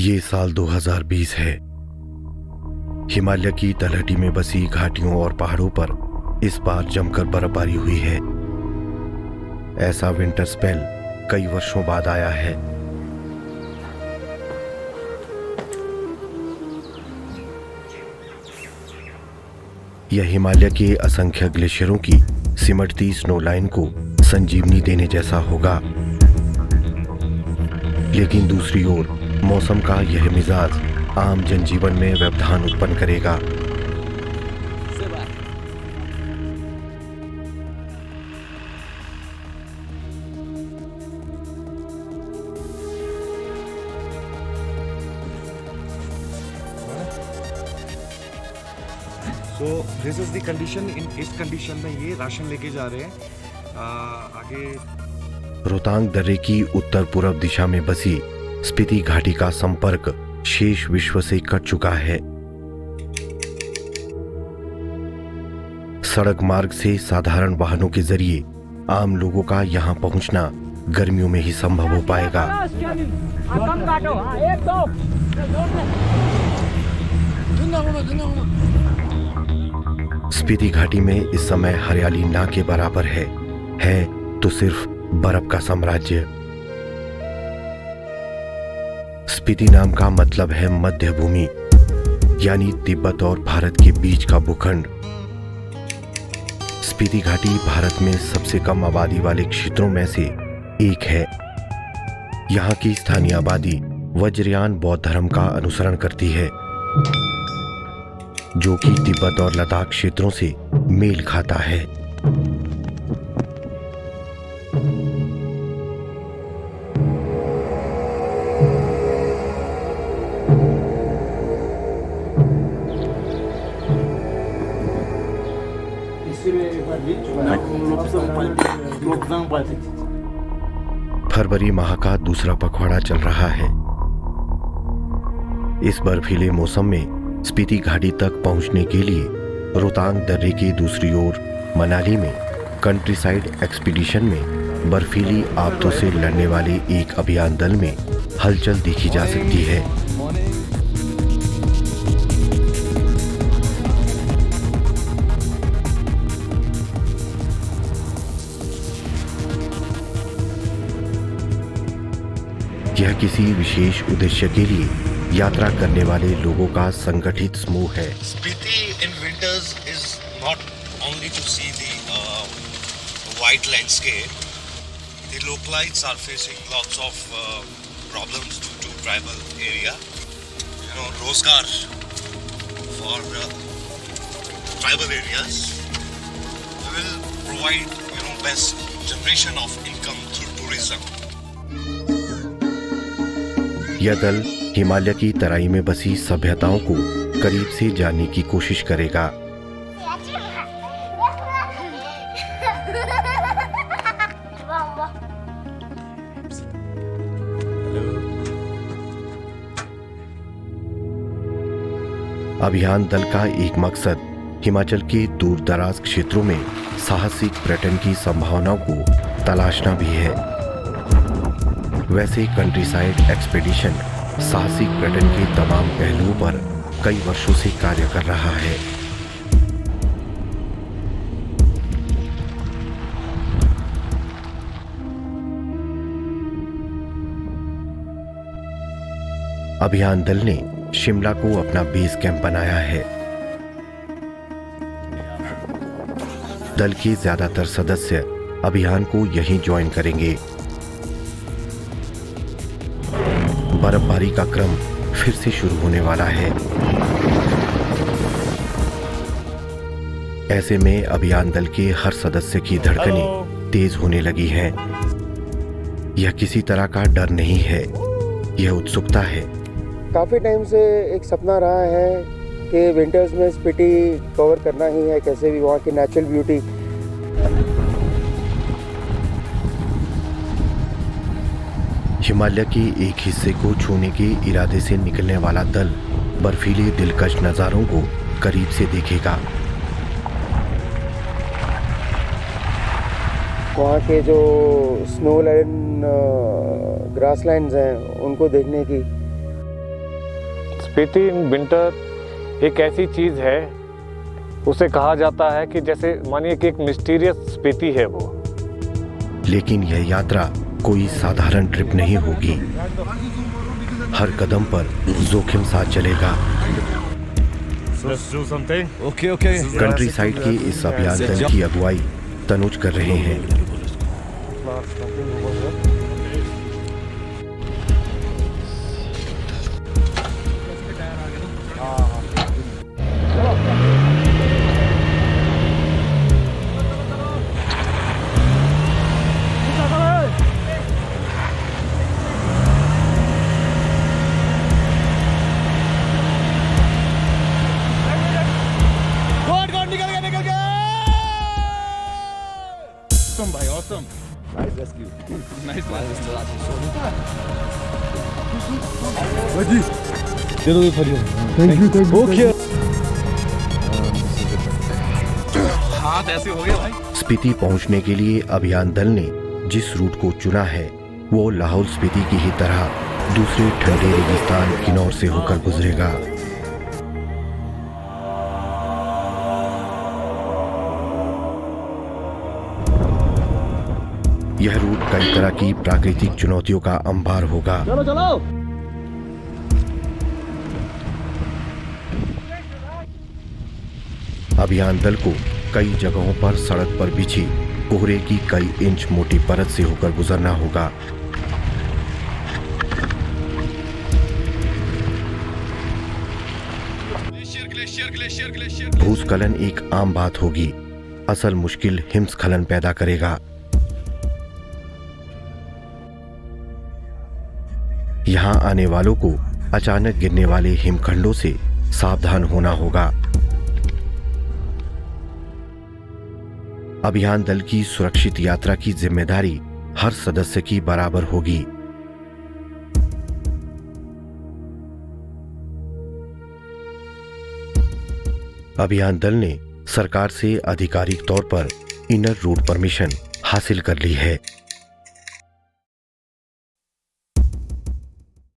ये साल 2020 है। हिमालय की तलहटी में बसी घाटियों और पहाड़ों पर इस बार जमकर बर्फबारी हुई है। ऐसा विंटर स्पेल कई वर्षों बाद आया है। यह हिमालय के असंख्य ग्लेशियरों की सिमटती स्नो लाइन को संजीवनी देने जैसा होगा। लेकिन दूसरी ओर मौसम का यह मिजाज आम जनजीवन में व्यवधान उत्पन्न करेगा। So this is the condition। इस कंडीशन में ये राशन लेके जा रहे हैं आगे। रोहतांग दर्रे की उत्तर पूर्व दिशा में बसी स्पीति घाटी का संपर्क शेष विश्व से कट चुका है। सड़क मार्ग से साधारण वाहनों के जरिए आम लोगों का यहां पहुंचना गर्मियों में ही संभव हो पाएगा। स्पीति घाटी में इस समय हरियाली ना के बराबर है तो सिर्फ बर्फ का साम्राज्य। स्पीति नाम का मतलब है मध्य भूमि, यानी तिब्बत और भारत के बीच का भूखंड। स्पीति घाटी भारत में सबसे कम आबादी वाले क्षेत्रों में से एक है। यहाँ की स्थानीय आबादी वज्रयान बौद्ध धर्म का अनुसरण करती है, जो कि तिब्बत और लद्दाख क्षेत्रों से मेल खाता है। फरवरी माह का दूसरा पखवाड़ा चल रहा है। इस बर्फीले मौसम में स्पीति घाटी तक पहुंचने के लिए रोहतांग दर्रे की दूसरी ओर मनाली में कंट्री साइड एक्सपीडिशन में बर्फीली आफतों से लड़ने वाले एक अभियान दल में हलचल देखी जा सकती है। यह किसी विशेष उद्देश्य के लिए यात्रा करने वाले लोगों का संगठित समूह है। Spiti in winters is not only to see the white landscape. The localites are facing lots of problems due to tribal area. Rozgar for tribal areas. We will provide best generation of income through tourism. यह दल हिमालय की तराई में बसी सभ्यताओं को करीब से जानने की कोशिश करेगा। अभियान दल का एक मकसद हिमाचल के दूर दराज क्षेत्रों में साहसिक पर्यटन की संभावनाओं को तलाशना भी है। वैसे कंट्री साइड एक्सपीडिशन साहसिक पर्यटन के तमाम पहलुओं पर कई वर्षों से कार्य कर रहा है। अभियान दल ने शिमला को अपना बेस कैंप बनाया है। दल के ज्यादातर सदस्य अभियान को यहीं ज्वाइन करेंगे। बर्फबारी का क्रम फिर से शुरू होने वाला है। ऐसे में अभियान दल के हर सदस्य की धड़कनें तेज होने लगी हैं। यह किसी तरह का डर नहीं है, यह उत्सुकता है। काफ़ी टाइम से एक सपना रहा है कि विंटर्स में स्पीति कवर करना ही है, कैसे भी वहाँ की नेचुरल ब्यूटी। हिमालय के एक हिस्से को छूने के इरादे से निकलने वाला दल बर्फीले दिलकश नज़ारों को करीब से देखेगा। वहाँ के जो स्नो लाइन ग्रास लैंड्स हैं उनको देखने की स्पीति इन विंटर एक ऐसी चीज़ है, उसे कहा जाता है कि जैसे मानिए कि एक मिस्टीरियस स्पीति है वो। लेकिन यह यात्रा कोई साधारण ट्रिप नहीं होगी। हर कदम पर जोखिम साथ चलेगा। कंट्री साइड के इस अभियान दल की अगुवाई तनुज कर रहे हैं। स्पीति पहुंचने के लिए अभियान दल ने जिस रूट को चुना है वो लाहौल स्पीति की ही तरह दूसरे ठंडे रेगिस्तान किन्नौर से होकर गुजरेगा। यह रूट कई तरह की प्राकृतिक चुनौतियों का अंबार होगा। चलो चलो। अभियान दल को कई जगहों पर सड़क पर बिछी कोहरे की कई इंच मोटी परत से होकर गुजरना होगा। भूस्खलन एक आम बात होगी, असल मुश्किल हिमस्खलन पैदा करेगा। यहां आने वालों को अचानक गिरने वाले हिमखंडों से सावधान होना होगा। अभियान दल की सुरक्षित यात्रा की जिम्मेदारी हर सदस्य की बराबर होगी। अभियान दल ने सरकार से आधिकारिक तौर पर इनर रूट परमिशन हासिल कर ली है।